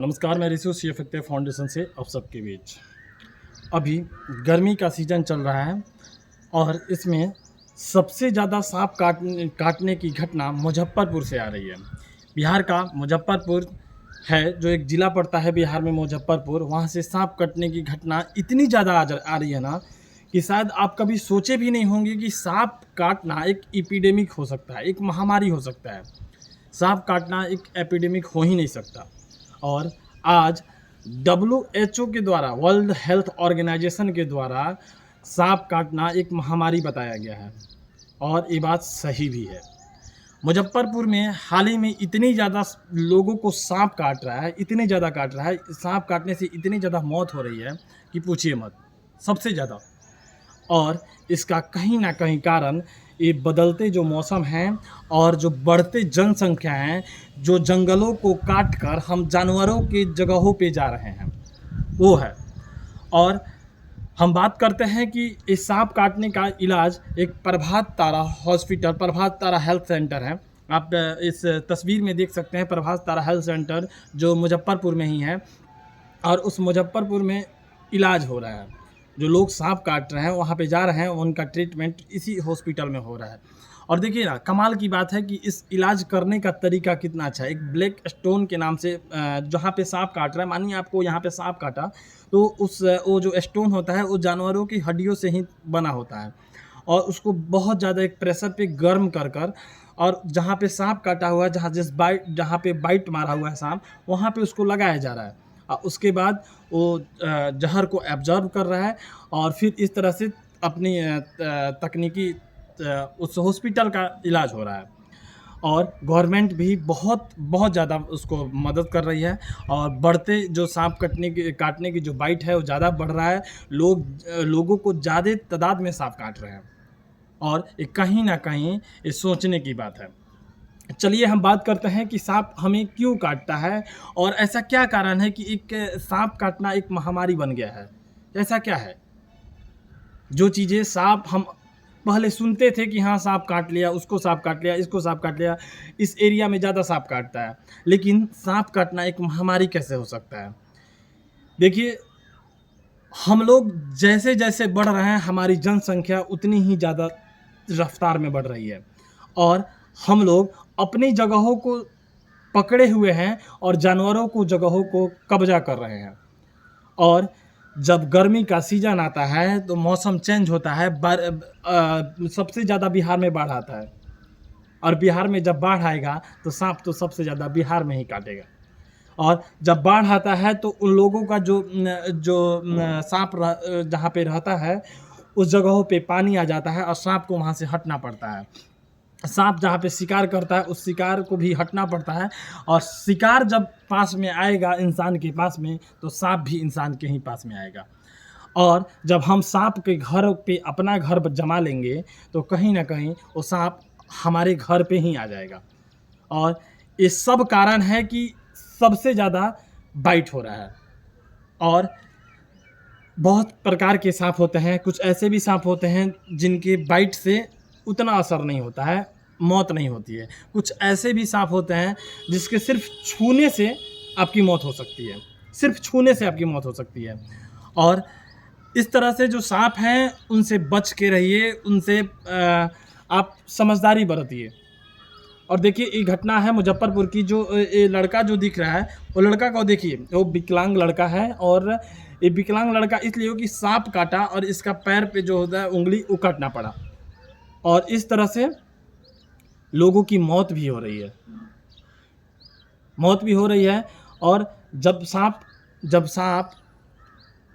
नमस्कार, मैं Rishu C F foundation से आप सबके बीच। अभी गर्मी का सीज़न चल रहा है और इसमें सबसे ज़्यादा सांप काटने की घटना मुजफ्फरपुर से आ रही है। बिहार का मुजफ्फरपुर है, जो एक ज़िला पड़ता है बिहार में मुजफ्फरपुर, वहाँ से सांप काटने की घटना इतनी ज़्यादा आ रही है ना कि शायद आप कभी सोचे भी नहीं होंगे कि सांप काटना एक एपिडेमिक हो सकता है, एक महामारी हो सकता है। सांप काटना एक एपिडेमिक हो ही नहीं सकता। और आज WHO के द्वारा, वर्ल्ड हेल्थ ऑर्गेनाइजेशन के द्वारा सांप काटना एक महामारी बताया गया है और ये बात सही भी है। मुजफ्फरपुर में हाल ही में इतनी ज़्यादा लोगों को सांप काट रहा है, इतने ज़्यादा काट रहा है, सांप काटने से इतनी ज़्यादा मौत हो रही है कि पूछिए मत, सबसे ज़्यादा। और इसका कहीं ना कहीं कारण ये बदलते जो मौसम हैं और जो बढ़ते जनसंख्या हैं, जो जंगलों को काट कर हम जानवरों की जगहों पे जा रहे हैं, वो है। और हम बात करते हैं कि इस सांप काटने का इलाज एक Prabhat Tara hospital, Prabhat Tara health centre है। आप इस तस्वीर में देख सकते हैं प्रभात तारा हेल्थ सेंटर, जो मुजफ्फरपुर में ही है। और उस मुजफ्फरपुर में इलाज हो रहा है, जो लोग सांप काट रहे हैं वहाँ पे जा रहे हैं, उनका ट्रीटमेंट इसी हॉस्पिटल में हो रहा है। और देखिए ना, कमाल की बात है कि इस इलाज करने का तरीका कितना अच्छा है। एक ब्लैक स्टोन के नाम से जहाँ पे सांप काट रहा है, मानिए आपको यहाँ पे सांप काटा, तो वो जो स्टोन होता है वो जानवरों की हड्डियों से ही बना होता है और उसको बहुत ज़्यादा एक प्रेशर पे गर्म कर कर, और जहाँ पे सांप काटा हुआ है, जहाँ पे बाइट मारा हुआ है सांप, वहाँ पे उसको लगाया जा रहा है। उसके बाद वो जहर को एब्जॉर्ब कर रहा है और फिर इस तरह से अपनी तकनीकी उस हॉस्पिटल का इलाज हो रहा है। और गवर्नमेंट भी बहुत बहुत ज़्यादा उसको मदद कर रही है और बढ़ते जो सांप काटने की जो बाइट है वो ज़्यादा बढ़ रहा है। लोगों को ज़्यादा तादाद में सांप काट रहे हैं और ये कहीं ना कहीं ये सोचने की बात है। चलिए हम बात करते हैं कि सांप हमें क्यों काटता है और ऐसा क्या कारण है कि एक सांप काटना एक महामारी बन गया है। ऐसा क्या है जो चीज़ें सांप हम पहले सुनते थे कि हाँ सांप काट लिया, उसको सांप काट लिया, इसको सांप काट लिया, इस एरिया में ज़्यादा सांप काटता है, लेकिन सांप काटना एक महामारी कैसे हो सकता है। देखिए, हम लोग जैसे जैसे बढ़ रहे हैं, हमारी जनसंख्या उतनी ही ज़्यादा रफ्तार में बढ़ रही है और हम लोग अपनी जगहों को पकड़े हुए हैं और जानवरों को जगहों को कब्जा कर रहे हैं। और जब गर्मी का सीज़न आता है तो मौसम चेंज होता है, सबसे ज़्यादा बिहार में बाढ़ आता है और बिहार में जब बाढ़ आएगा तो सांप तो सबसे ज़्यादा बिहार में ही काटेगा। और जब बाढ़ आता है तो उन लोगों का जो सांप जहाँ पे रहता है, उस जगहों पे पानी आ जाता है और सांप को वहाँ से हटना पड़ता है। सांप जहाँ पे शिकार करता है, उस शिकार को भी हटना पड़ता है और शिकार जब पास में आएगा इंसान के पास में, तो सांप भी इंसान के ही पास में आएगा। और जब हम सांप के घर पे अपना घर जमा लेंगे तो कहीं न कहीं वो सांप हमारे घर पे ही आ जाएगा। और ये सब कारण है कि सबसे ज़्यादा बाइट हो रहा है। और बहुत प्रकार के सांप होते हैं, कुछ ऐसे भी सांप होते हैं जिनके बाइट से उतना असर नहीं होता है, मौत नहीं होती है। कुछ ऐसे भी सांप होते हैं जिसके सिर्फ छूने से आपकी मौत हो सकती है, सिर्फ छूने से आपकी मौत हो सकती है। और इस तरह से जो सांप हैं उनसे बच के रहिए, उनसे आप समझदारी बरतिए। और देखिए, ये घटना है मुजफ्फरपुर की। जो ये लड़का जो दिख रहा है, वो लड़का को देखिए, वो विकलांग लड़का है। और ये विकलांग लड़का इसलिए हो कि सांप काटा और इसका पैर पे जो होता है उंगली, वो काटना पड़ा और इस तरह से लोगों की मौत भी हो रही है। और जब सांप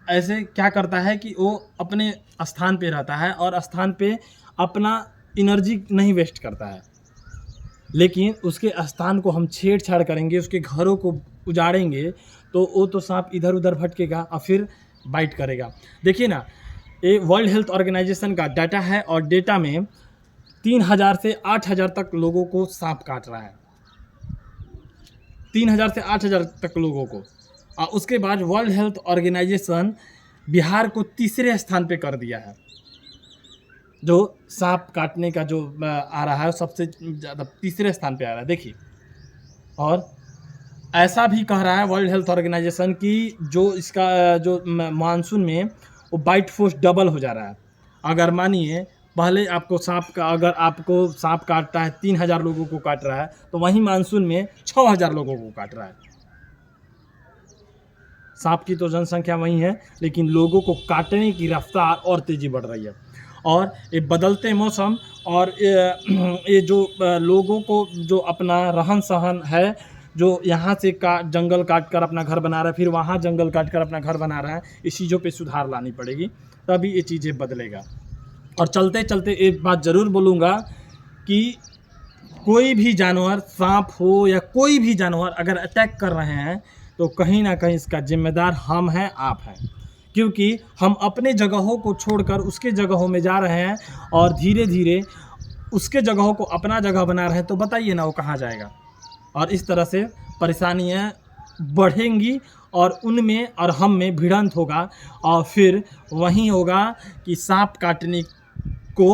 ऐसे क्या करता है कि वो अपने स्थान पे रहता है और स्थान पे अपना एनर्जी नहीं वेस्ट करता है, लेकिन उसके स्थान को हम छेड़छाड़ करेंगे, उसके घरों को उजाड़ेंगे, तो वो तो सांप इधर उधर भटकेगा और फिर बाइट करेगा। देखिए ना, ये वर्ल्ड हेल्थ ऑर्गेनाइजेशन का डाटा है और डेटा में 3000 से 8000 तक लोगों को सांप काट रहा है, 3000 से 8000 तक लोगों को। और उसके बाद वर्ल्ड हेल्थ ऑर्गेनाइजेशन बिहार को तीसरे स्थान पे कर दिया है, जो सांप काटने का जो आ रहा है सबसे ज़्यादा तीसरे स्थान पे आ रहा है। देखिए, और ऐसा भी कह रहा है वर्ल्ड हेल्थ ऑर्गेनाइजेशन कि जो इसका जो मानसून में वो बाइट फोर्स डबल हो जा रहा है। अगर मानिए पहले आपको सांप का, अगर आपको सांप काटता है 3000 लोगों को काट रहा है, तो वहीं मानसून में 6000 लोगों को काट रहा है। सांप की तो जनसंख्या वही है, लेकिन लोगों को काटने की रफ्तार और तेज़ी बढ़ रही है। और ये बदलते मौसम और ये जो लोगों को जो अपना रहन सहन है, जो यहाँ से जंगल काट कर अपना घर बना रहा है, फिर वहाँ जंगल काट कर अपना घर बना रहा है, इस चीज़ों पे सुधार लानी पड़ेगी, तभी ये चीज़ें बदलेगा। और चलते चलते एक बात ज़रूर बोलूँगा कि कोई भी जानवर, सांप हो या कोई भी जानवर अगर अटैक कर रहे हैं, तो कहीं ना कहीं इसका जिम्मेदार हम हैं, आप हैं। क्योंकि हम अपने जगहों को छोड़कर उसके जगहों में जा रहे हैं और धीरे धीरे उसके जगहों को अपना जगह बना रहे हैं, तो बताइए ना वो कहाँ जाएगा। और इस तरह से परेशानियाँ बढ़ेंगी और उनमें और हम में भिड़ंत होगा, और फिर वहीं होगा कि सांप काटने को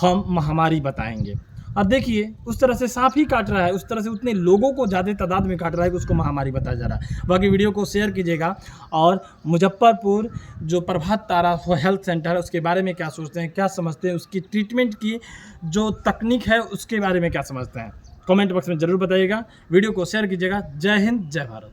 हम महामारी बताएंगे। और देखिए उस तरह से सांप ही काट रहा है, उस तरह से उतने लोगों को ज़्यादा तादाद में काट रहा है कि उसको महामारी बताया जा रहा है। बाकी वीडियो को शेयर कीजिएगा, और मुजफ्फरपुर जो प्रभात तारा हेल्थ सेंटर है उसके बारे में क्या सोचते हैं, क्या समझते हैं, उसकी ट्रीटमेंट की जो तकनीक है उसके बारे में क्या समझते हैं, कमेंट बॉक्स में ज़रूर बताइएगा। वीडियो को शेयर कीजिएगा। जय हिंद, जय भारत।